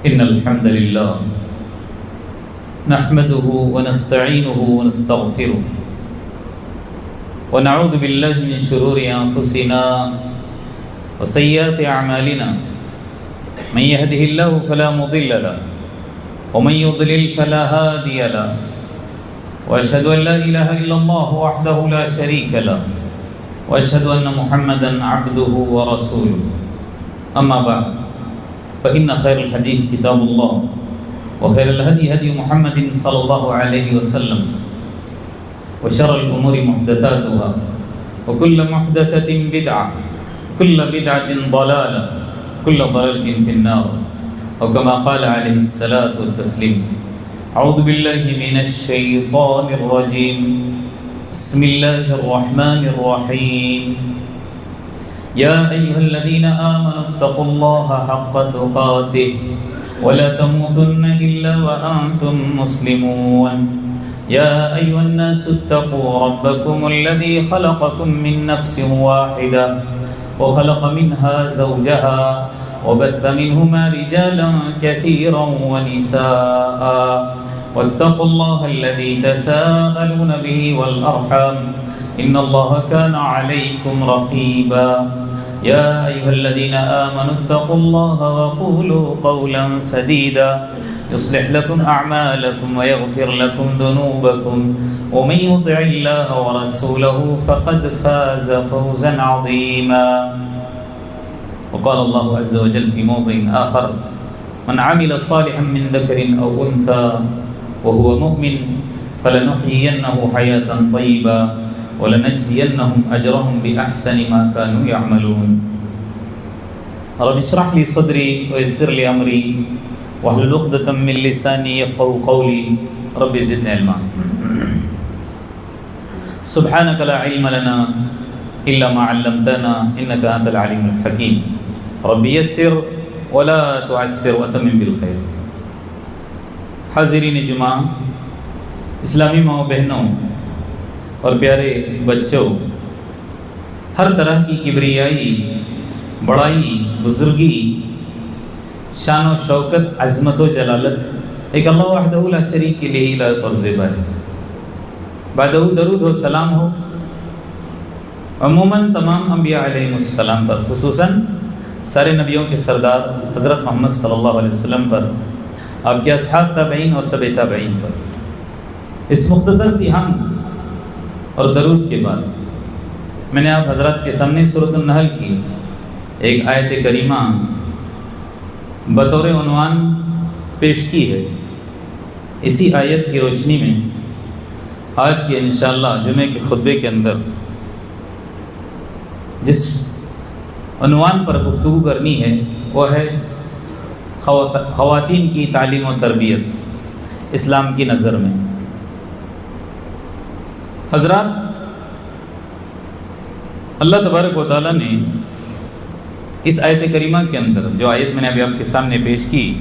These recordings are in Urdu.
إن الحمد لله نحمده ونستعينه ونستغفره ونعوذ بالله من شرور أنفسنا وسيئات أعمالنا من يهده الله فلا مضل له ومن يضلل فلا هادي له وأشهد أن لا إله إلا الله وحده لا شريك له وأشهد أن محمدا عبده ورسوله أما بعد فإن خير الحديث كتاب الله وخير الهدي هدي محمد صلى الله عليه وسلم وشر الأمور محدثاتها وكل محدثة بدعة كل بدعة ضلالة كل ضلالة في النار وكما قال عليه الصلاة والتسليم أعوذ بالله من الشيطان الرجيم بسم الله الرحمن الرحيم يا أيها الذين آمنوا اتقوا الله حق تقاته ولا تموتن إلا وأنتم مسلمون يا أيها الناس اتقوا ربكم الذي خلقكم من نفس واحدة وخلق منها زوجها وبث منهما رجالا كثيرا ونساء واتقوا الله الذي تساءلون به والأرحام إن الله كان عليكم رقيبا يا أيها الذين آمنوا اتقوا الله وقولوا قولا سديدا يصلح لكم أعمالكم ويغفر لكم ذنوبكم ومن يطع الله ورسوله فقد فاز فوزا عظيما وقال الله عز وجل في موضع آخر من عمل صالحا من ذكر أو أنثى وهو مؤمن فلنحيينه حياة طيبة ولنجزينهم أجرهم بأحسن ما كانوا يعملون رب اشرح لي صدري ويسر لي أمري واحلل عقدة من لساني يفقهوا قولي رب زدني علما سبحانك لا علم لنا إلا ما علمتنا إنك أنت العليم الحكيم رب يسر ولا تعسر وتمم بالخير حاضرین جمعہ، اسلامی ماؤں بہنوں اور پیارے بچوں، ہر طرح کی کبریائی، بڑائی، بزرگی، شان و شوکت، عظمت و جلالت ایک اللہ وحدہ لا شریک کے لیے لائق اور زیبا ہے۔ بعدہ درود و سلام ہو عموماً تمام انبیاء علیہ السلام پر، خصوصاً سارے نبیوں کے سردار حضرت محمد صلی اللہ علیہ وسلم پر، آپ کے اصحاب تابعین اور تبع تابعین پر۔ اس مختصر سی حمد اور درود کے بعد میں نے آپ حضرات کے سامنے سورۃ النحل کی ایک آیت کریمہ بطور عنوان پیش کی ہے۔ اسی آیت کی روشنی میں آج کے انشاءاللہ جمعے کے خطبے کے اندر جس عنوان پر گفتگو کرنی ہے وہ ہے خواتین کی تعلیم و تربیت اسلام کی نظر میں۔ حضرات، اللہ تبارک و تعالیٰ نے اس آیت کریمہ کے اندر جو آیت میں نے ابھی آپ کے سامنے پیش کی،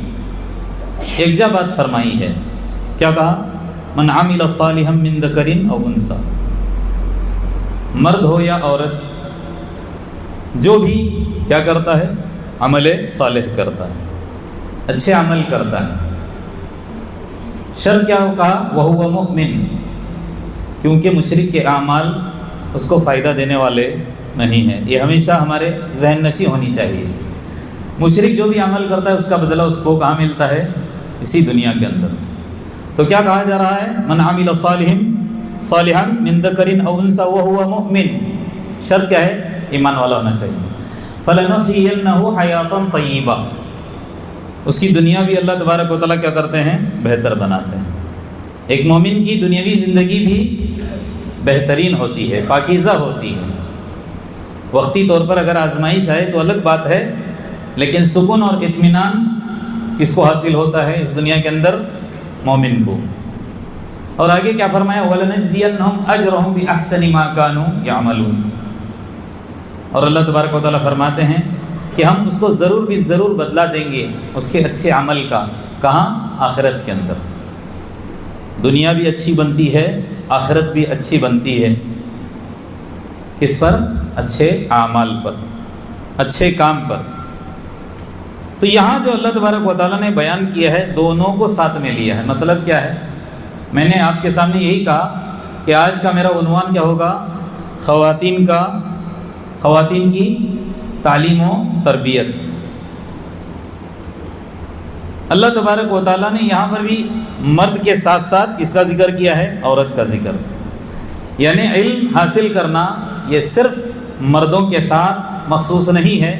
ایک جا بات فرمائی ہے۔ کیا کہا؟ من عمل صالحا من ذکر او انثی، مرد ہو یا عورت، جو بھی کیا کرتا ہے؟ عمل صالح کرتا ہے، اچھے عمل کرتا ہے۔ شرط کیا ہو؟ کہا وَهُوَ مُؤْمِن، کیونکہ مشرک کے اعمال اس کو فائدہ دینے والے نہیں ہیں۔ یہ ہمیشہ ہمارے ذہن نشی ہونی چاہیے۔ مشرک جو بھی عمل کرتا ہے اس کا بدلہ اس کو کہاں ملتا ہے؟ اسی دنیا کے اندر۔ تو کیا کہا جا رہا ہے؟ من عمل صالحا من ذکر او انثی وهو مؤمن، شرط کیا ہے؟ ایمان والا ہونا چاہیے۔ فلنحیینہ حیاتا طیبہ، اس کی دنیا بھی اللہ تبارک و تعالیٰ کیا کرتے ہیں؟ بہتر بناتے ہیں۔ ایک مومن کی دنیاوی زندگی بھی بہترین ہوتی ہے، پاکیزہ ہوتی ہے۔ وقتی طور پر اگر آزمائش آئے تو الگ بات ہے، لیکن سکون اور اطمینان کس کو حاصل ہوتا ہے اس دنیا کے اندر؟ مومن کو۔ اور آگے کیا فرمایا؟ وَلَنَجْزِيَنَّهُمْ أَجْرَهُمْ بِأَحْسَنِ مَا كَانُوا يَعْمَلُونَ۔ اور اللہ تبارک و تعالیٰ فرماتے ہیں کہ ہم اس کو ضرور بھی ضرور بدلا دیں گے اس کے اچھے عمل کا۔ کہاں؟ آخرت کے اندر۔ دنیا بھی اچھی بنتی ہے، آخرت بھی اچھی بنتی ہے۔ کس پر؟ اچھے اعمال پر، اچھے کام پر۔ تو یہاں جو اللہ تبارک و تعالیٰ نے بیان کیا ہے دونوں کو ساتھ میں لیا ہے. مطلب کیا ہے؟ میں نے آپ کے سامنے یہی کہا کہ آج کا میرا عنوان کیا ہوگا؟ خواتین کی تعلیم و تربیت. اللہ تبارک و تعالیٰ نے یہاں پر بھی مرد کے ساتھ ساتھ کس کا ذکر کیا ہے؟ عورت کا ذکر. یعنی علم حاصل کرنا یہ صرف مردوں کے ساتھ مخصوص نہیں ہے،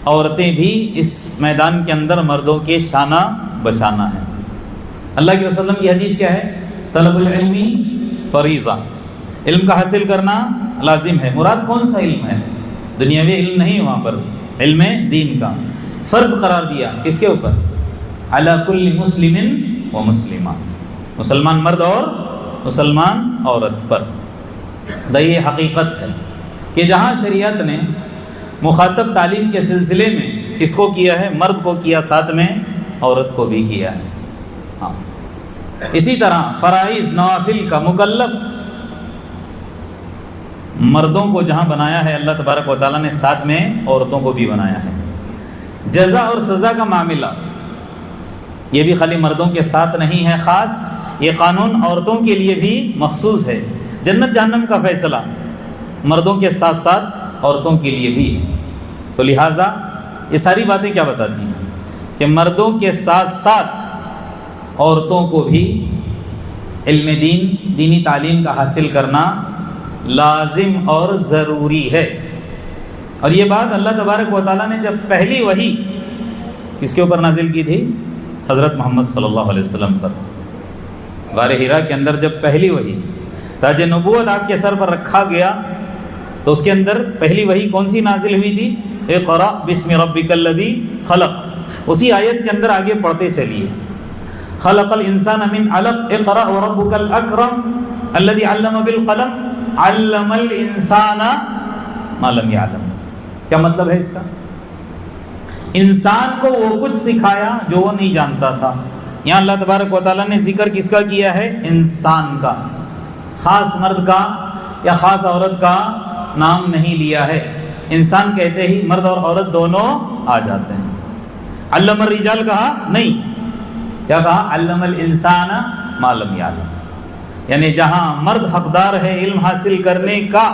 عورتیں بھی اس میدان کے اندر مردوں کے شانہ بشانہ ہیں. اللہ کے رسول کی حدیث کیا ہے؟ طلب العلم فریضہ، علم کا حاصل کرنا لازم ہے. مراد کون سا علم ہے؟ دنیاوی علم نہیں، وہاں پر علم دین کا فرض قرار دیا. کس کے اوپر؟ علی کل مسلم و مسلمہ، مسلمان مرد اور مسلمان عورت پر. یہ حقیقت ہے کہ جہاں شریعت نے مخاطب تعلیم کے سلسلے میں کس کو کیا ہے؟ مرد کو کیا، ساتھ میں عورت کو بھی کیا ہے. ہاں اسی طرح فرائض نوافل کا مکلف مردوں کو جہاں بنایا ہے اللہ تبارک و تعالیٰ نے ساتھ میں عورتوں کو بھی بنایا ہے. جزا اور سزا کا معاملہ یہ بھی خالی مردوں کے ساتھ نہیں ہے خاص، یہ قانون عورتوں کے لیے بھی مخصوص ہے. جنت جہنم کا فیصلہ مردوں کے ساتھ ساتھ عورتوں کے لیے بھی ہے. تو لہٰذا یہ ساری باتیں کیا بتاتی ہیں کہ مردوں کے ساتھ ساتھ عورتوں کو بھی علم دین، دینی تعلیم کا حاصل کرنا لازم اور ضروری ہے. اور یہ بات اللہ تبارک و تعالیٰ نے جب پہلی وحی کس کے اوپر نازل کی تھی؟ حضرت محمد صلی اللہ علیہ وسلم پر. غار حرا کے اندر جب پہلی وحی تاج نبوت آپ کے سر پر رکھا گیا تو اس کے اندر پہلی وحی کون سی نازل ہوئی تھی؟ اقرأ بسم ربک الذی خلق. اسی آیت کے اندر آگے پڑھتے چلیے. خلق الانسان من علق اقرأ وربک الاکرم الذی علم بالقلم علم الانسان ما لم یعلم. کیا مطلب ہے اس کا؟ انسان کو وہ کچھ سکھایا جو وہ نہیں جانتا تھا. یہاں اللہ تبارک و تعالیٰ نے ذکر کس کا کیا ہے؟ انسان کا. خاص مرد کا یا خاص عورت کا نام نہیں لیا ہے. انسان کہتے ہی مرد اور عورت دونوں آ جاتے ہیں. علم الرجال کہا نہیں، کیا کہا؟ علم الانسان ما لم یعلم. یعنی جہاں مرد حقدار ہے علم حاصل کرنے کا،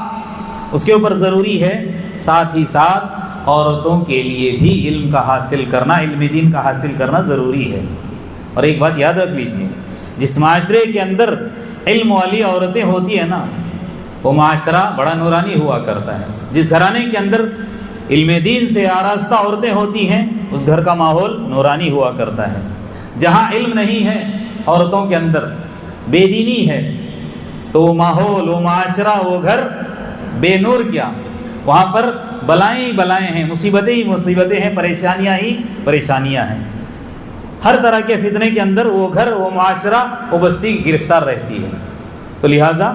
اس کے اوپر ضروری ہے ساتھ ہی ساتھ عورتوں کے لیے بھی علم کا حاصل کرنا، علم دین کا حاصل کرنا ضروری ہے. اور ایک بات یاد رکھ لیجیے، جس معاشرے کے اندر علم والی عورتیں ہوتی ہیں نا، وہ معاشرہ بڑا نورانی ہوا کرتا ہے. جس گھرانے کے اندر علم دین سے آراستہ عورتیں ہوتی ہیں اس گھر کا ماحول نورانی ہوا کرتا ہے. جہاں علم نہیں ہے عورتوں کے اندر، بے دینی ہے، تو وہ ماحول، وہ معاشرہ، وہ گھر بے نور کیا، وہاں پر بلائیں ہی بلائیں ہیں، مصیبتیں ہی مصیبتیں ہیں، پریشانیاں ہی پریشانیاں ہیں. ہر طرح کے فتنے کے اندر وہ گھر، وہ معاشرہ، وہ بستی گرفتار رہتی ہے. تو لہٰذا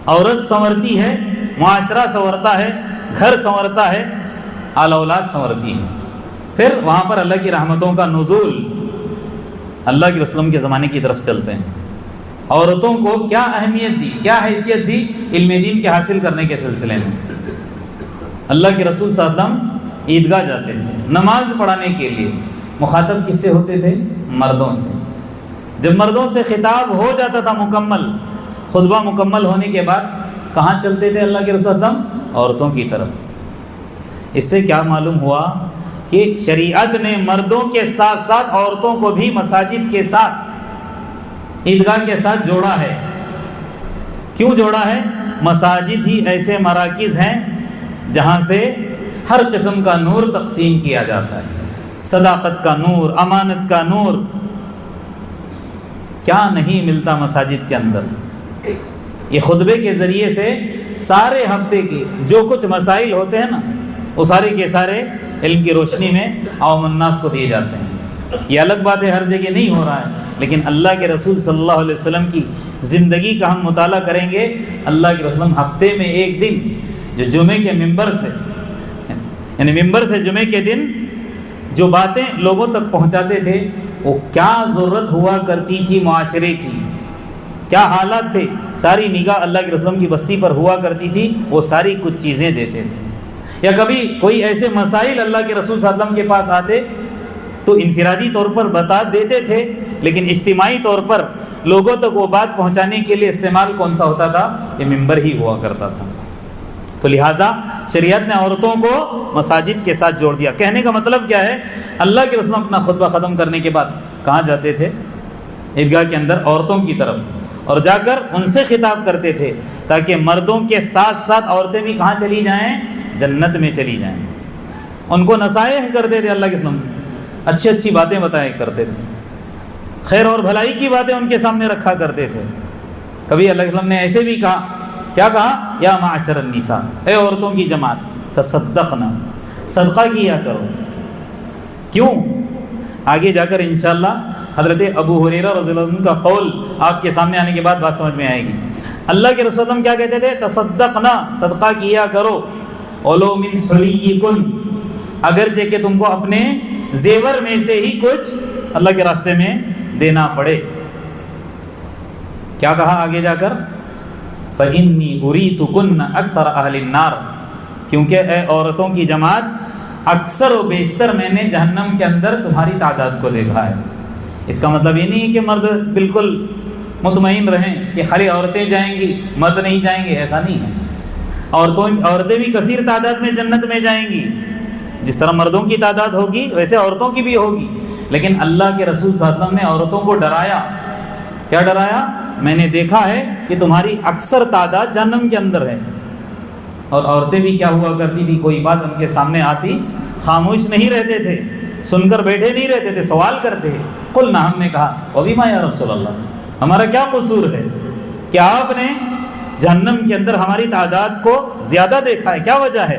عورت سنورتی ہے، معاشرہ سنورتا ہے، گھر سنورتا ہے، اعلی اولاد سنورتی ہے. پھر وہاں پر اللہ کی رحمتوں کا نزول. اللہ کے رسول کے زمانے کی طرف چلتے ہیں. عورتوں کو کیا اہمیت دی، کیا حیثیت دی علم دین کے حاصل کرنے کے سلسلے میں؟ اللہ کے رسول صلی اللہ علیہ وسلم عیدگاہ جاتے تھے نماز پڑھانے کے لیے. مخاطب کس سے ہوتے تھے؟ مردوں سے. جب مردوں سے خطاب ہو جاتا تھا مکمل، خطبہ مکمل ہونے کے بعد کہاں چلتے تھے اللہ کے رسول صلی اللہ علیہ وسلم؟ عورتوں کی طرف. اس سے کیا معلوم ہوا کہ شریعت نے مردوں کے ساتھ ساتھ عورتوں کو بھی مساجد کے ساتھ، عیدگاہ کے ساتھ جوڑا ہے. کیوں جوڑا ہے؟ مساجد ہی ایسے مراکز ہیں جہاں سے ہر قسم کا نور تقسیم کیا جاتا ہے. صداقت کا نور، امانت کا نور. کیا نہیں ملتا مساجد کے اندر؟ یہ خطبے کے ذریعے سے سارے ہفتے کے جو کچھ مسائل ہوتے ہیں نا، وہ سارے کے سارے علم کی روشنی میں عوام الناس کو دیے جاتے ہیں. یہ الگ بات ہے، ہر جگہ نہیں ہو رہا ہے، لیکن اللہ کے رسول صلی اللہ علیہ وسلم کی زندگی کا ہم مطالعہ کریں گے. اللہ کے رسول ہفتے میں ایک دن جو جمعے کے ممبر سے، یعنی ممبر سے جمعے کے دن جو باتیں لوگوں تک پہنچاتے تھے، وہ کیا ضرورت ہوا کرتی تھی معاشرے کی، کیا حالات تھے، ساری نگاہ اللہ کے رسول کی بستی پر ہوا کرتی تھی. وہ ساری کچھ چیزیں دیتے تھے. یا کبھی کوئی ایسے مسائل اللہ کے رسول صلی اللہ علیہ وسلم کے پاس آتے تو انفرادی طور پر بتا دیتے تھے، لیکن اجتماعی طور پر لوگوں تک وہ بات پہنچانے کے لیے استعمال کون سا ہوتا تھا؟ یہ ممبر ہی ہوا کرتا تھا۔ تو لہٰذا شریعت نے عورتوں کو مساجد کے ساتھ جوڑ دیا۔ کہنے کا مطلب کیا ہے؟ اللہ کے رسول اپنا خطبہ ختم کرنے کے بعد کہاں جاتے تھے؟ عیدگاہ کے اندر عورتوں کی طرف، اور جا کر ان سے خطاب کرتے تھے تاکہ مردوں کے ساتھ ساتھ عورتیں بھی کہاں چلی جائیں؟ جنت میں چلی جائیں۔ ان کو نصائح کرتے تھے، اللہ کے رسول اچھی اچھی باتیں بتایا کرتے تھے، خیر اور بھلائی کی باتیں ان کے سامنے رکھا کرتے تھے۔ کبھی اللہ کے رسول نے ایسے بھی کہا، کیا کہا؟ یا معاشر النساء، اے عورتوں کی جماعت، تصدقنا، صدقہ کیا کرو۔ کیوں؟ آگے جا کر انشاءاللہ حضرت ابو ہریرہ رضی اللہ عنہ کا قول آپ کے سامنے آنے کے بعد بات سمجھ میں آئے گی۔ اللہ کے رسول اللہ کیا کہتے تھے؟ تصدقنا، صدقہ کیا کرو، اولو من حلیکن، اگرچہ کہ تم کو اپنے زیور میں سے ہی کچھ اللہ کے راستے میں دینا پڑے۔ کیا کہا آگے جا کر؟ فَإِنِّي أُرِيتُكُنَّ أَكْثَرَ أَهْلِ النَّارِ، کیونکہ اے عورتوں کی جماعت، اکثر و بیشتر میں نے جہنم کے اندر تمہاری تعداد کو دیکھا ہے۔ اس کا مطلب یہ نہیں ہے کہ مرد بالکل مطمئن رہیں کہ خالی عورتیں جائیں گی مرد نہیں جائیں گے، ایسا نہیں ہے۔ عورتیں بھی کثیر تعداد میں جنت میں جائیں گی، جس طرح مردوں کی تعداد ہوگی ویسے عورتوں کی بھی ہوگی، لیکن اللہ کے رسول صلی اللہ علیہ وسلم نے عورتوں کو ڈرایا۔ کیا ڈرایا؟ میں نے دیکھا ہے کہ تمہاری اکثر تعداد جہنم کے اندر ہے۔ اور عورتیں بھی کیا ہوا کرتی تھی؟ کوئی بات ان کے سامنے آتی خاموش نہیں رہتے تھے، سن کر بیٹھے نہیں رہتے تھے، سوال کرتے ہیں۔ قلنا، ہم نے کہا، وَبِمَا یا رسول اللہ، ہمارا کیا قصور ہے؟ کیا آپ نے جہنم کے اندر ہماری تعداد کو زیادہ دیکھا ہے؟ کیا وجہ ہے؟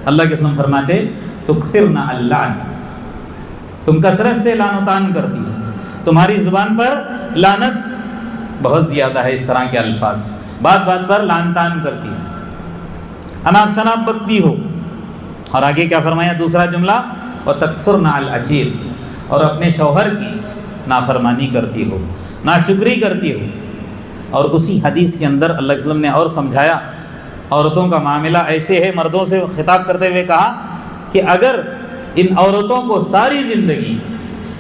اللہ کے رسول فرماتے، تکثرن اللعن، تم کثرت سے لعن و طعن کرتی ہو، تمہاری زبان پر لعنت بہت زیادہ ہے، اس طرح کے الفاظ، بات بات پر لعن طعن کرتی ہو، اناپ شناپ بکتی ہو۔ اور آگے کیا فرمایا دوسرا جملہ؟ وَتَكْفُرْنَ عَلَى الْعَشِيرِ، اور اپنے شوہر کی نافرمانی کرتی ہو، ناشکری کرتی ہو۔ اور اسی حدیث کے اندر اللہ کے وسلم نے اور سمجھایا، عورتوں کا معاملہ ایسے ہے، مردوں سے خطاب کرتے ہوئے کہا کہ اگر ان عورتوں کو ساری زندگی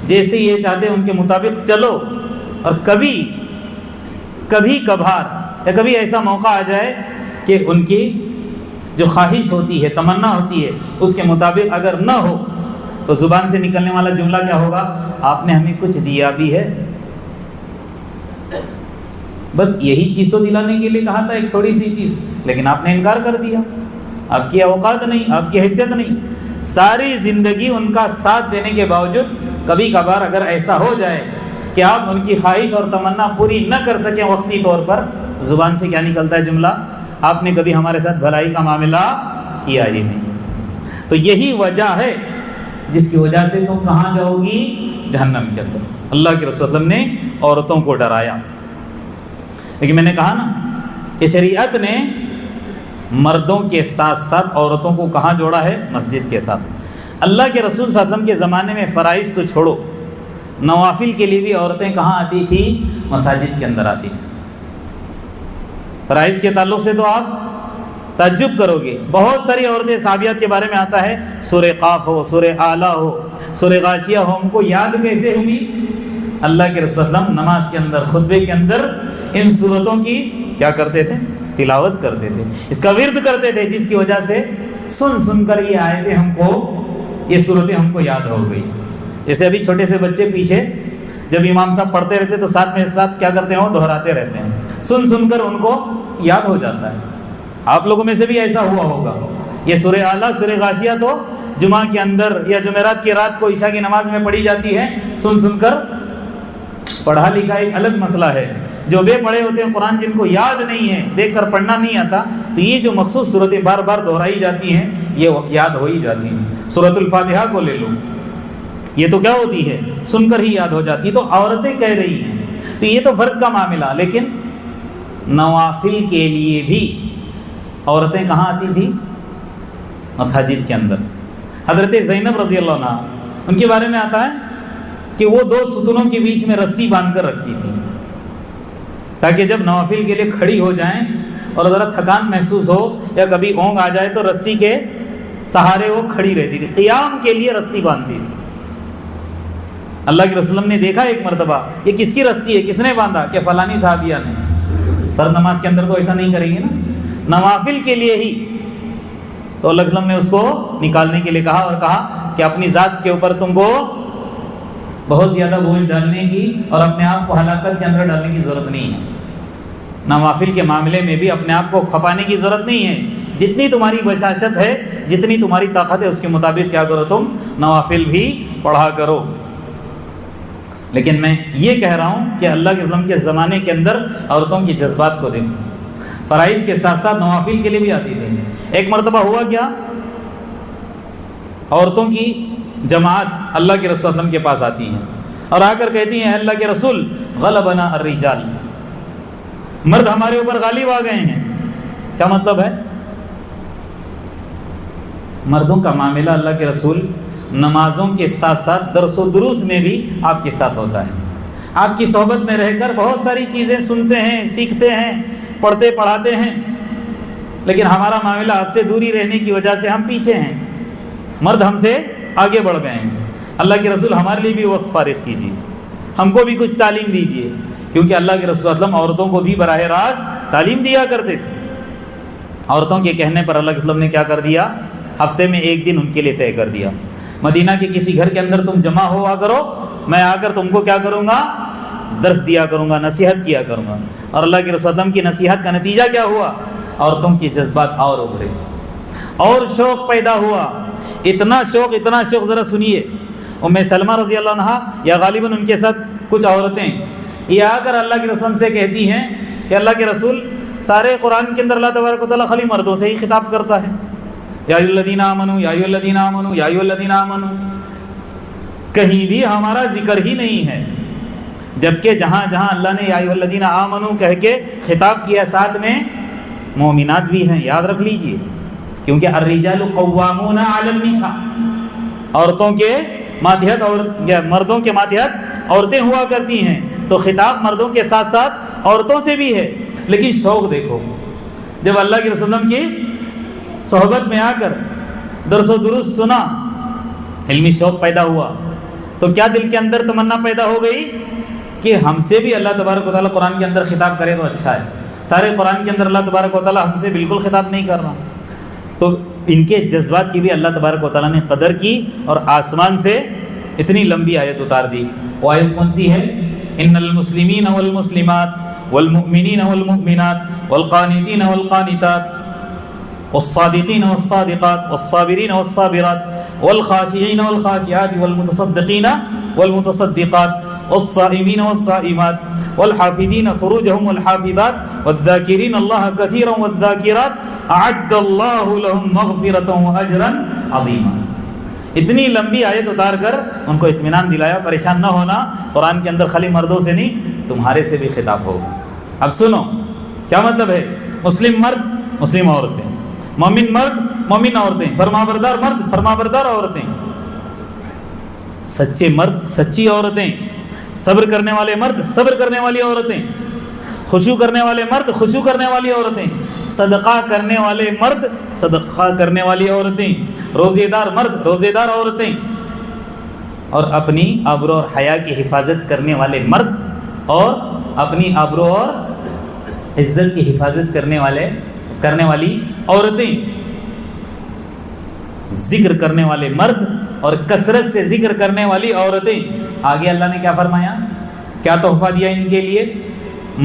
جیسے یہ چاہتے ان کے مطابق چلو، اور کبھی کبھار یا کبھی ایسا موقع آ جائے کہ ان کی جو خواہش ہوتی ہے، تمنا ہوتی ہے، اس کے مطابق اگر نہ ہو تو زبان سے نکلنے والا جملہ کیا ہوگا؟ آپ نے ہمیں کچھ دیا بھی ہے، بس یہی چیز تو دلانے کے لیے کہا تھا، ایک تھوڑی سی چیز، لیکن آپ نے انکار کر دیا، آپ کی اوقات نہیں، آپ کی حیثیت نہیں۔ ساری زندگی ان کا ساتھ دینے کے باوجود کبھی کبھار اگر ایسا ہو جائے کہ آپ ان کی خواہش اور تمنا پوری نہ کر سکیں وقتی طور پر، زبان سے کیا نکلتا ہے جملہ؟ آپ نے کبھی ہمارے ساتھ بھلائی کا معاملہ کیا ہی نہیں۔ تو یہی وجہ ہے جس کی وجہ سے تم کہاں جاؤ گی؟ جہنم کے اندر۔ اللہ کے رسول اللہ نے عورتوں کو ڈرایا، لیکن میں نے کہا نا کہ شریعت نے مردوں کے ساتھ ساتھ عورتوں کو کہاں جوڑا ہے؟ مسجد کے ساتھ۔ اللہ کے رسول صلی اللہ علیہ وسلم کے زمانے میں فرائض تو چھوڑو، نوافل کے لیے بھی عورتیں کہاں آتی تھی؟ مساجد کے اندر آتی تھی۔ فرائض کے تعلق سے تو آپ تعجب کرو گے، بہت ساری عورتیں صحابیات کے بارے میں آتا ہے، سورہ قاف ہو، سورہ اعلیٰ ہو، سورہ غاشیہ ہو، ہم کو یاد کیسے ہوئی؟ اللہ کے رسول صلی اللہ علیہ وسلم نماز کے اندر، خطبے کے اندر ان صورتوں کی کیا کرتے تھے؟ تلاوت کرتے تھے، اس کا ورد کرتے تھے، جس کی وجہ سے سن کر یہ آیتیں ہم کو، یہ صورتیں ہم کو یاد ہو گئی۔ جیسے ابھی چھوٹے سے بچے پیچھے جب امام صاحب پڑھتے رہتے تو ساتھ میں ساتھ کیا کرتے ہیں؟ دہراتے رہتے ہیں، سن کر ان کو یاد ہو جاتا ہے۔ آپ لوگوں میں سے بھی ایسا ہوا ہوگا۔ یہ سورہ اعلیٰ، سورہ غاشیہ تو جمعہ کے اندر یا جمعرات کی رات کو عشاء کی نماز میں پڑھی جاتی ہے، سن کر۔ پڑھا لکھا ایک الگ مسئلہ ہے، جو بے پڑھے ہوتے ہیں قرآن، جن کو یاد نہیں ہے، دیکھ کر پڑھنا نہیں آتا، تو یہ جو مخصوص صورتیں بار بار دہرائی جاتی ہیں یہ یاد ہو ہی جاتی ہیں۔ سورۃ الفاتحہ کو لے لو، یہ تو کیا ہوتی ہے؟ سن کر ہی یاد ہو جاتی ہے۔ تو عورتیں کہہ رہی ہیں، تو یہ تو فرض کا معاملہ، لیکن نوافل کے لیے بھی عورتیں کہاں آتی تھی؟ مساجد کے اندر۔ حضرت زینب رضی اللہ عنہ، ان کے بارے میں آتا ہے کہ وہ 2 ستونوں کے بیچ میں رسی باندھ کر رکھتی تھی، تاکہ جب نوافل کے لیے کھڑی ہو جائیں اور ذرا تھکان محسوس ہو یا کبھی اونگ آ جائے تو رسی کے سہارے وہ کھڑی رہتی تھی، قیام کے لیے رسی باندھتی تھی۔ اللہ کے رسول نے دیکھا ایک مرتبہ یہ کس کی رسی ہے، کس نے باندھا؟ کہ فلانی صحابیہ نے۔ فرض نماز کے اندر تو ایسا نہیں کریں گے نا، نوافل کے لیے ہی۔ تو اللہ کے رسول نے اس کو نکالنے کے لیے کہا اور کہا کہ اپنی ذات کے اوپر تم کو بہت زیادہ بوجھ ڈالنے کی اور اپنے آپ کو ہلاکت کے اندر ڈالنے کی ضرورت نہیں ہے۔ نوافل کے معاملے میں بھی اپنے آپ کو کھپانے کی ضرورت نہیں ہے، جتنی تمہاری بشاشت ہے، جتنی تمہاری طاقت ہے، اس کے مطابق کیا کرو، تم نوافل بھی پڑھا کرو۔ لیکن میں یہ کہہ رہا ہوں کہ اللہ کے رسول کے زمانے کے اندر عورتوں کی جذبات کو دیکھو، فرائض کے ساتھ ساتھ نوافل کے لیے بھی آتی تھی۔ ایک مرتبہ ہوا کیا، عورتوں کی جماعت اللہ کے رسول صلی اللہ علیہ وسلم کے پاس آتی ہیں اور آ کر کہتی ہیں اللہ کے رسول غلبنا الرجال، مرد ہمارے اوپر غالب آ گئے ہیں۔ کیا مطلب ہے؟ مردوں کا معاملہ اللہ کے رسول نمازوں کے ساتھ ساتھ درس و دروس میں بھی آپ کے ساتھ ہوتا ہے۔ آپ کی صحبت میں رہ کر بہت ساری چیزیں سنتے ہیں، سیکھتے ہیں، پڑھتے پڑھاتے ہیں، لیکن ہمارا معاملہ آپ سے دوری رہنے کی وجہ سے ہم پیچھے ہیں، مرد ہم سے آگے بڑھ گئے ہیں۔ اللہ کے رسول ہمارے لیے بھی وقت فارغ کیجیے، ہم کو بھی کچھ تعلیم دیجیے، کیونکہ اللہ کے رسول صلی اللہ علیہ وسلم عورتوں کو بھی براہ راست تعلیم دیا کرتے تھے۔ عورتوں کے کہنے پر اللہ کے رسول نے کیا کر دیا، ہفتے میں ایک دن ان کے لیے طے کر دیا، مدینہ کے کسی گھر کے اندر تم جمع ہوا کرو، میں آ کر تم کو کیا کروں گا، درس دیا کروں گا، نصیحت کیا کروں گا۔ اور اللہ کے رسول صلی اللہ علیہ وسلم کی نصیحت کا نتیجہ کیا ہوا، عورتوں کے جذبات اور ابھرے اور شوق پیدا ہوا، اتنا شوق ذرا سنیے۔ ام سلمہ رضی اللہ عنہا یا غالباً ان کے ساتھ کچھ عورتیں یہ آ کر اللہ کے رسول سے کہتی ہیں کہ اللہ کے رسول سارے قرآن کے اندر اللہ تبارک و تعالیٰ خالی مردوں سے ہی خطاب کرتا ہے، یا ایھا الذین آمنوا یا ایھا الذین آمنوا یا ایھا الذین آمنوا، کہیں بھی ہمارا ذکر ہی نہیں ہے، جبکہ جہاں جہاں اللہ نے یا ایھا الذین آمنوا کہہ کے خطاب کیا ساتھ میں مومنات بھی ہیں، یاد رکھ لیجئے، کیونکہ الرجال قوامون علی النساء، عورتوں کے ماتحت اور مردوں کے ماتحت عورتیں ہوا کرتی ہیں، تو خطاب مردوں کے ساتھ ساتھ عورتوں سے بھی ہے۔ لیکن شوق دیکھو، جب اللہ کے رسول کی صحبت میں آ کر درس و دروس سنا، علمی شوق پیدا ہوا، تو کیا دل کے اندر تمنا پیدا ہو گئی کہ ہم سے بھی اللہ تبارک و تعالیٰ قرآن کے اندر خطاب کرے تو اچھا ہے۔ سارے قرآن کے اندر اللہ تبارک و تعالیٰ ہم سے بالکل خطاب نہیں کر رہا، تو ان کے جذبات کی بھی اللہ تبارک و تعالیٰ نے قدر کی اور آسمان سے اتنی لمبی آیت اتار دی۔ وہ آیت کون سی ہے؟ ان المسلمین والمسلمات والمؤمنین والمؤمنات والقانتین والقانتات والصادقین والصادقات والصابرین والصابرات والخاشعین والخاشعات والمتصدقین والمتصدقات والصائمین والصائمات والحافظین فروجهم والحافظات والذاکرین اللہ کثیرا والذاکرات اعد اللہ لهم مغفرۃ واجرا عظیما۔ اتنی لمبی آیت اتار کر ان کو اطمینان دلایا، پریشان نہ ہونا، قرآن کے اندر خالی مردوں سے نہیں تمہارے سے بھی خطاب ہوگا۔ اب سنو کیا مطلب ہے، مسلم مرد مسلم عورتیں، مومن مرد مومن عورتیں، فرمانبردار مرد فرمانبردار عورتیں، سچے مرد سچی عورتیں، صبر کرنے والے مرد صبر کرنے والی عورتیں، خشوع کرنے والے مرد خشوع کرنے والی عورتیں، صدقہ کرنے والے مرد صدقہ کرنے والی عورتیں، روزے دار مرد روزے دار عورتیں، اور اپنی آبرو اور حیا کی حفاظت کرنے والے مرد اور اپنی آبرو اور عزت کی حفاظت کرنے والی عورتیں، ذکر کرنے والے مرد اور کثرت سے ذکر کرنے والی عورتیں۔ آگے اللہ نے کیا فرمایا، کیا تحفہ دیا ان کے لیے،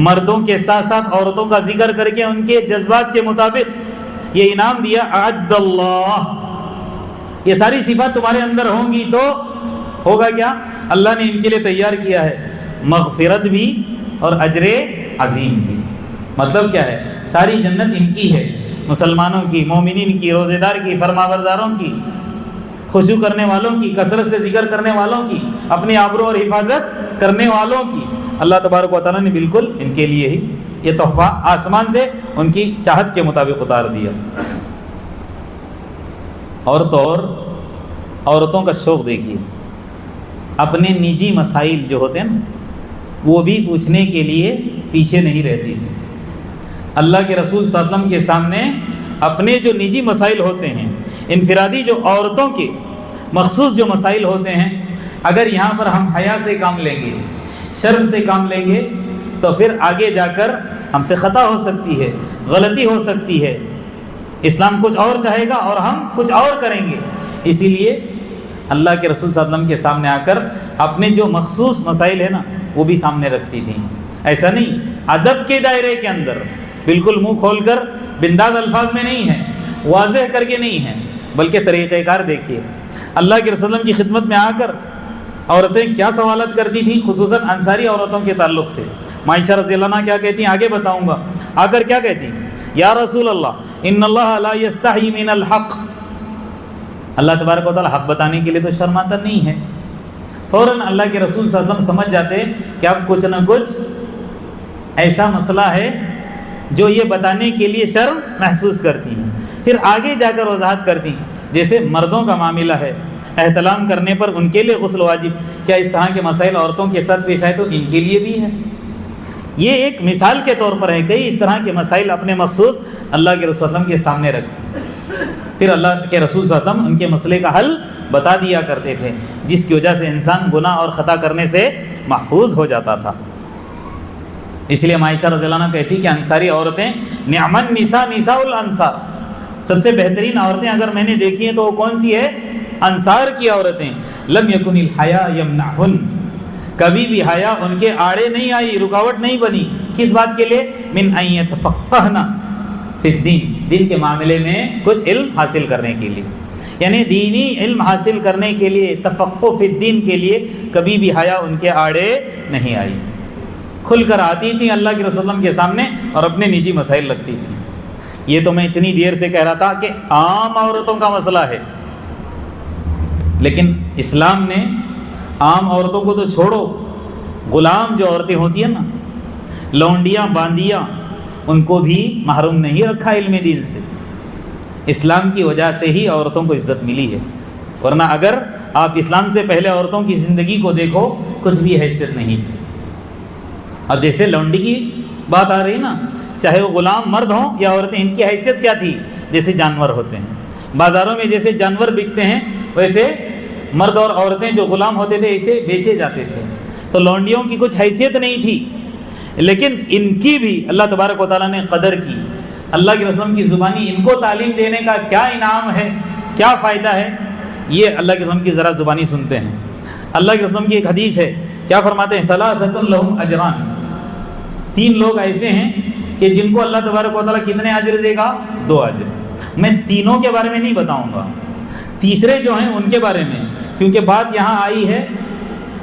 مردوں کے ساتھ ساتھ عورتوں کا ذکر کر کے ان کے جذبات کے مطابق یہ انعام دیا، اعد اللہ، یہ ساری صفات تمہارے اندر ہوں گی تو ہوگا کیا، اللہ نے ان کے لیے تیار کیا ہے مغفرت بھی اور اجر عظیم بھی۔ مطلب کیا ہے، ساری جنت ان کی ہے، مسلمانوں کی، مومنین کی، روزے دار کی، فرمانبرداروں کی، خشوع کرنے والوں کی، کثرت سے ذکر کرنے والوں کی، اپنی آبرو اور حفاظت کرنے والوں کی۔ اللہ تبارک و تعالیٰ نے بالکل ان کے لیے ہی یہ تحفہ آسمان سے ان کی چاہت کے مطابق اتار دیا۔ اور تو اور عورتوں کا شوق دیکھیے، اپنے نجی مسائل جو ہوتے ہیں نا وہ بھی پوچھنے کے لیے پیچھے نہیں رہتی تھی۔ اللہ کے رسول صلی اللہ علیہ وسلم کے سامنے اپنے جو نجی مسائل ہوتے ہیں انفرادی جو عورتوں کے مخصوص جو مسائل ہوتے ہیں، اگر یہاں پر ہم حیا سے کام لیں گے، شرم سے کام لیں گے، تو پھر آگے جا کر ہم سے خطا ہو سکتی ہے، غلطی ہو سکتی ہے۔ اسلام کچھ اور چاہے گا اور ہم کچھ اور کریں گے۔ اسی لیے اللہ کے رسول صلی اللہ علیہ وسلم کے سامنے آ کر اپنے جو مخصوص مسائل ہیں نا وہ بھی سامنے رکھتی تھیں۔ ایسا نہیں، ادب کے دائرے کے اندر بالکل منہ کھول کر بنداز الفاظ میں نہیں ہے، واضح کر کے نہیں ہے، بلکہ طریقہ کار دیکھیے۔ اللہ کے رسول صلی اللہ علیہ وسلم کی خدمت میں آ کر عورتیں کیا سوالات کرتی تھیں، خصوصاً انصاری عورتوں کے تعلق سے۔ عائشہ رضی اللہ عنہ کیا کہتی ہیں آگے بتاؤں گا۔ آ کر کیا کہتی ہیں؟ یا رسول اللہ ان اللہ لا یستحی من الحق، اللہ تبارک و تعالیٰ حق بتانے کے لیے تو شرماتا نہیں ہے۔ فوراً اللہ کے رسول صلی اللہ علیہ وسلم سمجھ جاتے کہ اب کچھ نہ کچھ ایسا مسئلہ ہے جو یہ بتانے کے لیے شرم محسوس کرتی ہیں۔ پھر آگے جا کر وضاحت کرتی ہیں، جیسے مردوں کا معاملہ ہے، احتلام کرنے پر ان کے لیے غسل واجب، کیا اس طرح کے مسائل عورتوں کے ساتھ پیش آئے تو ان کے لیے بھی ہے۔ یہ ایک مثال کے طور پر ہے، کئی اس طرح کے مسائل اپنے مخصوص اللہ کے رسول صلی اللہ علیہ وسلم کے سامنے رکھتے ہیں۔ پھر اللہ کے رسول صلی اللہ علیہ وسلم ان کے مسئلے کا حل بتا دیا کرتے تھے، جس کی وجہ سے انسان گناہ اور خطا کرنے سے محفوظ ہو جاتا تھا۔ اس لیے عائشہ رضی اللہ عنہ کہتی کہ انصاری عورتیں نعم النساء نساء الانصار، سب سے بہترین عورتیں اگر میں نے دیکھی ہیں تو وہ کون سی ہے؟ انصار کی عورتیں۔ لم یکن الحیا یمنعہن، کبھی بھی حیا ان کے آڑے نہیں آئی، رکاوٹ نہیں بنی۔ کس بات کے لیے؟ من ان یتفقہن فی الدین، دین کے معاملے میں کچھ علم حاصل کرنے کے لیے، یعنی دینی علم حاصل کرنے کے لیے، تفقہ فی الدین کے لیے کبھی بھی حیا ان کے آڑے نہیں آئی، کھل کر آتی تھیں اللہ کے رسول اللہ کے سامنے اور اپنے نجی مسائل رکھتی تھیں۔ یہ تو میں اتنی دیر سے کہہ رہا تھا کہ عام عورتوں کا مسئلہ ہے، لیکن اسلام نے عام عورتوں کو تو چھوڑو، غلام جو عورتیں ہوتی ہیں نا، لونڈیاں باندیاں، ان کو بھی محروم نہیں رکھا علم دین سے۔ اسلام کی وجہ سے ہی عورتوں کو عزت ملی ہے، ورنہ اگر آپ اسلام سے پہلے عورتوں کی زندگی کو دیکھو کچھ بھی حیثیت نہیں تھی۔ اب جیسے لونڈی کی بات آ رہی نا، چاہے وہ غلام مرد ہوں یا عورتیں، ان کی حیثیت کیا تھی؟ جیسے جانور ہوتے ہیں، بازاروں میں جیسے جانور بکتے ہیں ویسے مرد اور عورتیں جو غلام ہوتے تھے اسے بیچے جاتے تھے۔ تو لونڈیوں کی کچھ حیثیت نہیں تھی، لیکن ان کی بھی اللہ تبارک و تعالیٰ نے قدر کی۔ اللہ کے رسول کی زبانی ان کو تعلیم دینے کا کیا انعام ہے، کیا فائدہ ہے، یہ اللہ کے رسول کی ذرا زبانی سنتے ہیں۔ اللہ کے رسول کی ایک حدیث ہے، کیا فرماتے ہیں؟ ثلاثۃ لہم اجران، 3 لوگ ایسے ہیں کہ جن کو اللہ تبارک و تعالیٰ کتنے اجر دے گا؟ 2 اجر۔ میں تینوں کے بارے میں نہیں بتاؤں گا، تیسرے جو ہیں ان کے بارے میں، کیونکہ بات یہاں آئی ہے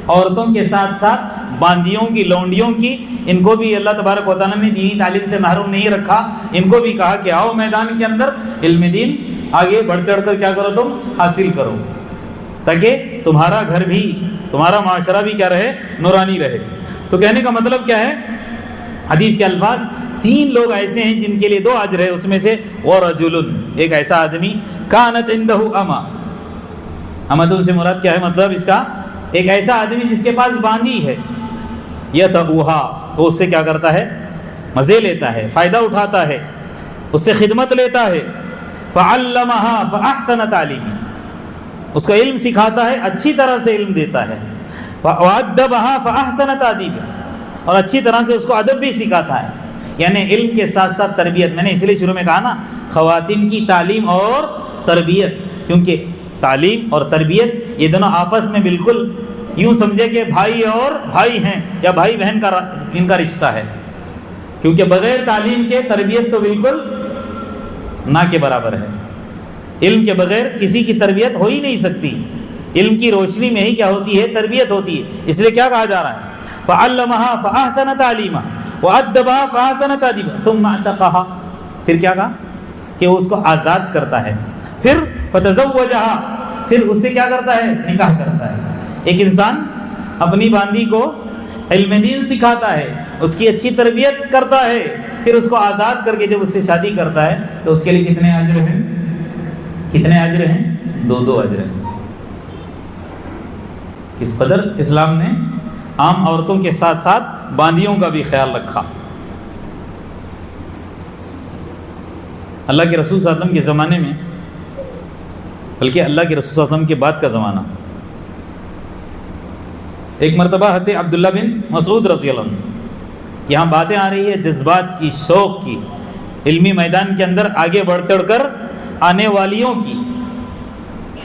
عورتوں کے ساتھ ساتھ باندیوں کی، لونڈیوں کی، ان کو بھی اللہ تبارک و تعالیٰ نے دینی تعلیم سے محروم نہیں رکھا۔ ان کو بھی کہا کہ آؤ میدان کے اندر علم دین آگے بڑھ چڑھ کر کیا کرو، تم حاصل کرو، تاکہ تمہارا گھر بھی، تمہارا معاشرہ بھی کیا رہے؟ نورانی رہے۔ تو کہنے کا مطلب کیا ہے؟ حدیث کے الفاظ، 3 لوگ ایسے ہیں جن کے لیے 2 اجر ہے، اس میں سے ورجل، ایک ایسا آدمی، کانت عنده اما، امتن سے مراد کیا ہے؟ مطلب اس کا ایک ایسا آدمی جس کے پاس باندی ہے، یتبوہا، وہ اس سے کیا کرتا ہے؟ مزے لیتا ہے، فائدہ اٹھاتا ہے، اس سے خدمت لیتا ہے۔ فعلمہا فاحسن تعلیمہ، اس کو علم سکھاتا ہے، اچھی طرح سے علم دیتا ہے۔ وادبہا فاحسن تادیبہ، اور اچھی طرح سے اس کو ادب بھی سکھاتا ہے، یعنی علم کے ساتھ ساتھ تربیت۔ میں نے اس لیے شروع میں کہا نا، خواتین کی تعلیم اور تربیت، کیونکہ تعلیم اور تربیت یہ دونوں آپس میں بالکل یوں سمجھے کہ بھائی اور بھائی ہیں، یا بھائی بہن کا ان کا رشتہ ہے، کیونکہ بغیر تعلیم کے تربیت تو بالکل نہ کے برابر ہے۔ علم کے بغیر کسی کی تربیت ہو ہی نہیں سکتی، علم کی روشنی میں ہی کیا ہوتی ہے؟ تربیت ہوتی ہے۔ اس لیے کیا کہا جا رہا ہے؟ فعلمہا فاحسن تعلیمہ وادبہا فاحسن تادیبہ ثم اعتقہا، پھر کیا کہا؟ کہ وہ اس کو آزاد کرتا ہے، پھر فتزوجہا، پھر اس سے کیا کرتا ہے؟ نکاح کرتا ہے۔ ایک انسان اپنی باندی کو علم دین سکھاتا ہے، اس کی اچھی تربیت کرتا ہے، پھر اس کو آزاد کر کے جب اس سے شادی کرتا ہے تو اس کے لیے کتنے اجر ہیں؟ کتنے اجر ہیں؟ 2 اجر ہیں۔ کس قدر اسلام نے عام عورتوں کے ساتھ ساتھ باندیوں کا بھی خیال رکھا۔ اللہ کے رسول صلی اللہ علیہ وسلم کے زمانے میں بلکہ اللہ کے رسول صلی اللہ علیہ وسلم کے بعد کا زمانہ. ایک مرتبہ حضرت عبداللہ بن مسعود رضی اللہ عنہ، یہاں باتیں آ رہی ہے جذبات کی، شوق کی، علمی میدان کے اندر آگے بڑھ چڑھ کر آنے والیوں کی.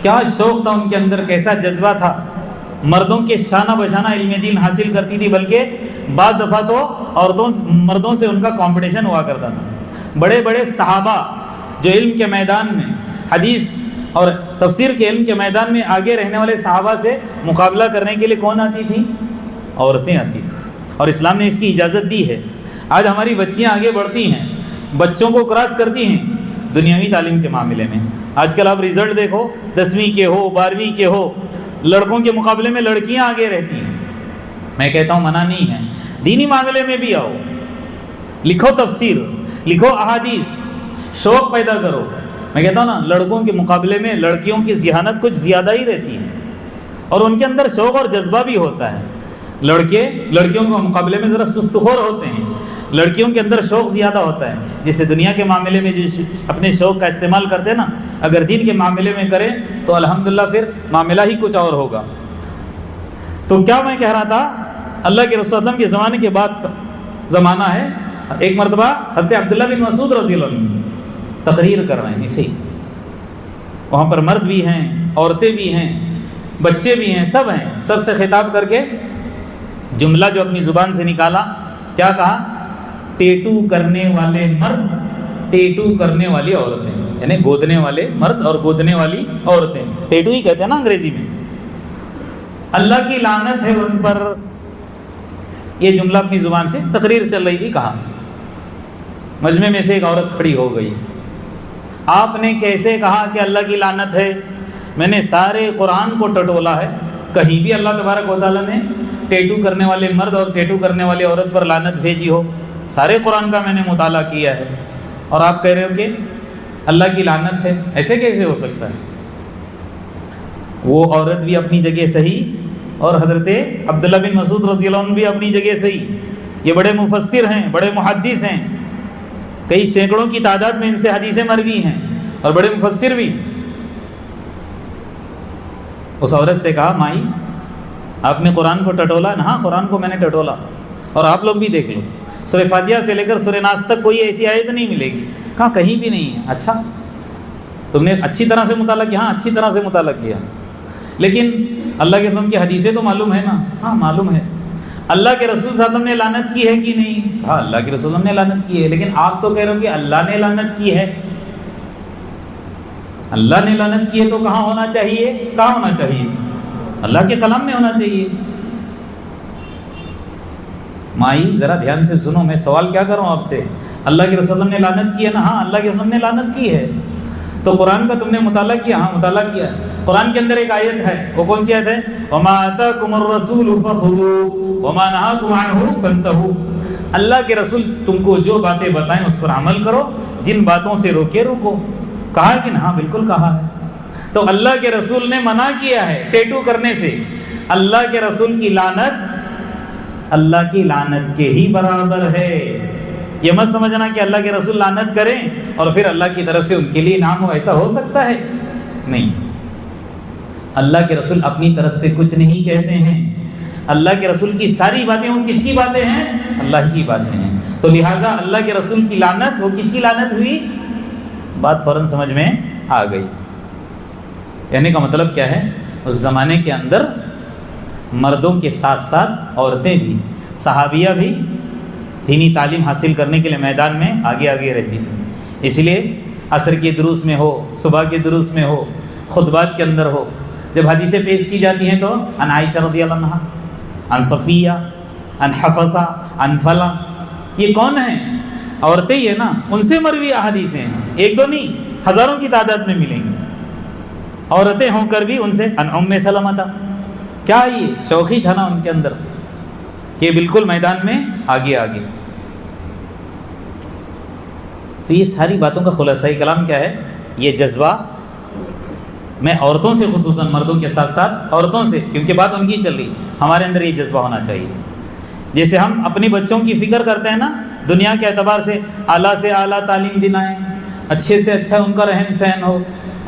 کیا شوق تھا ان کے اندر، کیسا جذبہ تھا. مردوں کے شانہ بشانہ علم دین حاصل کرتی تھی، بلکہ بعض دفعہ تو مردوں سے ان کا کمپٹیشن ہوا کرتا تھا. بڑے بڑے صحابہ جو علم کے میدان میں، حدیث اور تفسیر کے علم کے میدان میں آگے رہنے والے صحابہ سے مقابلہ کرنے کے لیے کون آتی تھی؟ عورتیں آتی تھیں. اور اسلام نے اس کی اجازت دی ہے. آج ہماری بچیاں آگے بڑھتی ہیں، بچوں کو کراس کرتی ہیں دنیاوی تعلیم کے معاملے میں. آج کل آپ رزلٹ دیکھو، 10ویں کے ہو، 12ویں کے ہو، لڑکوں کے مقابلے میں لڑکیاں آگے رہتی ہیں. میں کہتا ہوں منع نہیں ہے، دینی معاملے میں بھی آؤ، لکھو تفسیر، لکھو احادیث، شوق پیدا کرو. میں کہتا ہوں نا، لڑکوں کے مقابلے میں لڑکیوں کی ذہانت کچھ زیادہ ہی رہتی ہے، اور ان کے اندر شوق اور جذبہ بھی ہوتا ہے. لڑکیوں کے مقابلے میں ذرا سست خور ہوتے ہیں، لڑکیوں کے اندر شوق زیادہ ہوتا ہے. جیسے دنیا کے معاملے میں جو اپنے شوق کا استعمال کرتے ہیں نا، اگر دین کے معاملے میں کریں تو الحمدللہ پھر معاملہ ہی کچھ اور ہوگا. تو کیا میں کہہ رہا تھا، اللہ کے رسول صلی اللہ علیہ وسلم کے زمانے کے بعد کا زمانہ ہے. ایک مرتبہ حضرت عبداللہ بن مسعود رضی اللہ عنہ تقریر کر رہے ہیں، اسی وہاں پر مرد بھی ہیں، عورتیں بھی ہیں، بچے بھی ہیں، سب ہیں. سب سے خطاب کر کے جملہ جو اپنی زبان سے نکالا، کیا کہا؟ ٹیٹو کرنے والے مرد، ٹیٹو کرنے والی عورتیں، یعنی گودنے والے مرد اور گودنے والی عورتیں، ٹیٹو ہی کہتے ہیں نا انگریزی میں. اللہ کی لعنت ہے ان پر. یہ جملہ اپنی زبان سے تقریر چل رہی تھی، کہا. مجمع میں سے ایک عورت کھڑی ہو گئی. آپ نے کیسے کہا کہ اللہ کی لعنت ہے؟ میں نے سارے قرآن کو ٹٹولا ہے، کہیں بھی اللہ تبارک و تعالیٰ نے ٹیٹو کرنے والے مرد اور ٹیٹو کرنے والی عورت پر لعنت بھیجی ہو. سارے قرآن کا میں نے مطالعہ کیا ہے، اور آپ کہہ رہے ہو کہ اللہ کی لعنت ہے؟ ایسے کیسے ہو سکتا ہے؟ وہ عورت بھی اپنی جگہ صحیح، اور حضرت عبداللہ بن مسعود رضی اللہ عنہ بھی اپنی جگہ صحیح. یہ بڑے مفسر ہیں، بڑے محدث ہیں، کئی سینکڑوں کی تعداد میں ان سے حدیثیں مروی ہیں، اور بڑے مفسر بھی. اس عورت سے کہا، مائی آپ نے قرآن کو ٹٹولا؟ ہاں قرآن کو میں نے ٹٹولا، اور آپ لوگ بھی دیکھ لو، سورہ فاتحہ سے لے کر سورہ ناس تک کوئی ایسی آیت نہیں ملے گی. کہا کہیں بھی نہیں ہے. اچھا تم نے اچھی طرح سے مطالعہ کیا؟ ہاں اچھی طرح سے مطالعہ کیا. لیکن اللہ کے رسول کی حدیثیں تو معلوم ہے نا؟ ہاں معلوم ہے. اللہ کے رسول صلی اللہ علیہ وسلم نے لعنت کی ہے کہ نہیں؟ ہاں اللہ کے رسول نے لعنت کی ہے. لیکن آپ تو کہہ رہے ہو کہ اللہ نے لعنت کی ہے. اللہ نے لعنت کی ہے تو کہاں ہونا چاہیے؟ کہاں ہونا چاہیے؟ اللہ کے کلام میں ہونا چاہیے. مائی ذرا دھیان سے سنو، میں سوال کیا کر رہا ہوں آپ سے. اللہ کے رسول نے لعنت کی ہے نا؟ ہاں اللہ کے رسول نے لعنت کی ہے. تو قرآن کا تم نے مطالعہ کیا؟ ہاں مطالعہ کیا. قرآن کے اندر ایک آیت ہے، وہ کون سی آیت ہے؟ وَمَا آتَاكُمُ الرَّسُولُ فَخُذُوهُ وَمَا نَهَاكُمْ عَنْهُ فَانْتَهُوا. اللہ کے رسول تم کو جو باتیں بتائیں اس پر عمل کرو، جن باتوں سے روکے رکو. کہا کہ ہاں بالکل کہا ہے. تو اللہ کے رسول نے منع کیا ہے ٹیٹو کرنے سے. اللہ کے رسول کی لعنت اللہ کی لعنت کے ہی برابر ہے. یہ مت سمجھنا کہ اللہ کے رسول لعنت کریں اور پھر اللہ کی طرف سے ان کے لیے انعام ہو، ایسا ہو سکتا ہے؟ نہیں. اللہ کے رسول اپنی طرف سے کچھ نہیں کہتے ہیں. اللہ کے رسول کی ساری باتیں وہ کس کی باتیں ہیں؟ اللہ کی باتیں ہیں. تو لہٰذا اللہ کے رسول کی لعنت وہ کس کی لعنت ہوئی؟ بات فوراً سمجھ میں آ گئی. کہنے کا مطلب کیا ہے؟ اس زمانے کے اندر مردوں کے ساتھ ساتھ عورتیں بھی، صحابیہ بھی دینی تعلیم حاصل کرنے کے لیے میدان میں آگے آگے رہتی تھی. اس لیے عصر کے دروس میں ہو، صبح کے دروس میں ہو، خطبات کے اندر ہو، جب حدیثیں پیش کی جاتی ہیں تو عن عائشہ رضی اللہ عنہا، عن صفیہ، عن حفصہ، عن فلاں، یہ کون ہیں؟ عورتیں ہی ہیں نا، ان سے مروی احادیثیں ہیں. ایک دو نہیں، ہزاروں کی تعداد میں ملیں گی. عورتیں ہوں کر بھی ان سے عن ام سلمہ تھا. کیا یہ شوقی تھا نا ان کے اندر کہ بالکل میدان میں آگے آگے. تو یہ ساری باتوں کا خلاصہ کلام کیا ہے؟ یہ جذبہ میں عورتوں سے، خصوصاً مردوں کے ساتھ ساتھ عورتوں سے، کیونکہ بات ان کی چل رہی، ہمارے اندر یہ جذبہ ہونا چاہیے. جیسے ہم اپنی بچوں کی فکر کرتے ہیں نا، دنیا کے اعتبار سے اعلیٰ تعلیم دلائیں، اچھے سے اچھا ان کا رہن سہن ہو،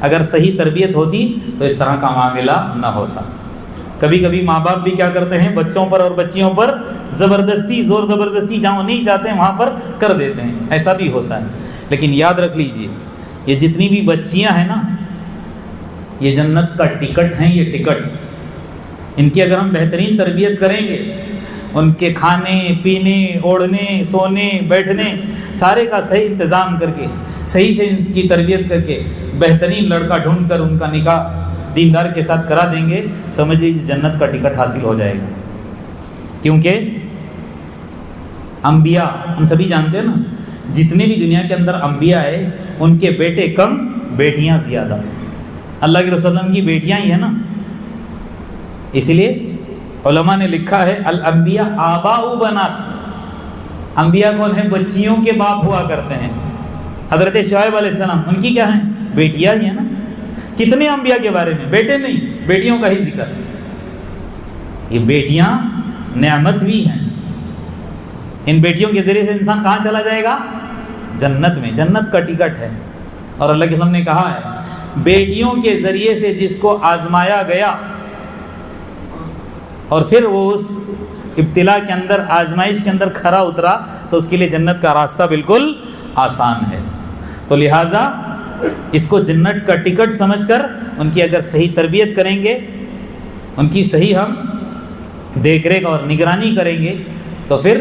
اگر صحیح تربیت ہوتی تو اس طرح کا معاملہ نہ ہوتا۔ کبھی کبھی ماں باپ بھی کیا کرتے ہیں، بچوں پر اور بچیوں پر زبردستی، زور زبردستی جہاں نہیں چاہتے ہیں وہاں پر کر دیتے ہیں، ایسا بھی ہوتا ہے۔ لیکن یاد رکھ لیجئے، یہ جتنی بھی بچیاں ہیں نا، یہ جنت کا ٹکٹ ہیں، یہ ٹکٹ۔ ان کی اگر ہم بہترین تربیت کریں گے، ان کے کھانے پینے، اوڑھنے، سونے، بیٹھنے سارے کا صحیح انتظام کر کے، صحیح سے ان کی تربیت کر کے بہترین لڑکا ڈھونڈ کر ان کا نکاح دیندار کے ساتھ کرا دیں گے، سمجھ لیجیے جنت کا ٹکٹ حاصل ہو جائے گا۔ کیونکہ انبیاء ہم سبھی جانتے ہیں نا، جتنے بھی دنیا کے اندر انبیاء ہیں ان کے بیٹے کم، بیٹیاں زیادہ۔ اللہ کے رسول کی بیٹیاں ہی ہیں نا، اس لیے علماء نے لکھا ہے الانبیاء آباء بنات، انبیاء کون ہیں؟ بچیوں کے باپ ہوا کرتے ہیں۔ حضرت شعیب علیہ السلام ان کی کیا ہیں؟ بیٹیاں ہی ہیں نا۔ کتنے انبیاء کے بارے میں بیٹے نہیں، بیٹیوں کا ہی ذکر۔ یہ بیٹیاں نعمت بھی ہیں، ان بیٹیوں کے ذریعے سے انسان کہاں چلا جائے گا؟ جنت میں، جنت کا ٹکٹ ہے۔ اور اللہ کے ہم نے کہا ہے بیٹیوں کے ذریعے سے جس کو آزمایا گیا اور پھر وہ اس ابتلا کے اندر، آزمائش کے اندر کھرا اترا تو اس کے لیے جنت کا راستہ بالکل آسان ہے۔ تو لہٰذا اس کو جنت کا ٹکٹ سمجھ کر ان کی اگر صحیح تربیت کریں گے، ان کی صحیح ہم دیکھ ریکھ اور نگرانی کریں گے تو پھر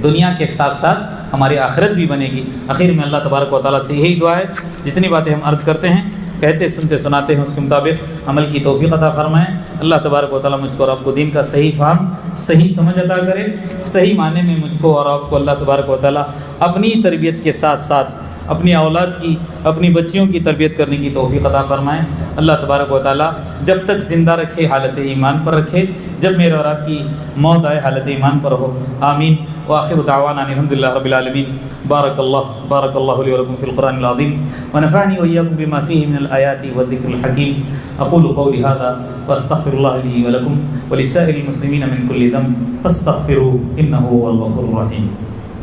دنیا کے ساتھ ساتھ ہماری آخرت بھی بنے گی۔ آخر میں اللہ تبارک و تعالیٰ سے یہی دعا ہے، جتنی باتیں ہم عرض کرتے ہیں، کہتے سنتے سناتے ہیں، اس کے مطابق عمل کی توفیق عطا فرمائیں۔ اللہ تبارک و تعالیٰ مجھ کو اور آپ کو دین کا صحیح فہم، صحیح سمجھ عطا کرے، صحیح معنی میں مجھ کو اور آپ کو اللہ تبارک و تعالیٰ اپنی تربیت کے ساتھ ساتھ اپنی اولاد کی، اپنی بچیوں کی تربیت کرنے کی توفیق عطا فرمائیں۔ اللہ تبارک و تعالیٰ جب تک زندہ رکھے حالت ایمان پر رکھے، جب میرے اور آپ کی موت آئے حالت ایمان پر ہو، آمین۔ وآخر دعوانا الحمد للہ رب العالمین۔ بارک اللہ لی ولکم فی القرآن العظیم ونفعنی وإیاکم بما فیہ من الآیات والذکر الحکیم۔ اقول قولی ھذا واستغفر اللہ لی ولکم ولسائر المسلمین من کل ذنب فاستغفروہ انہ هو الغفور الرحیم۔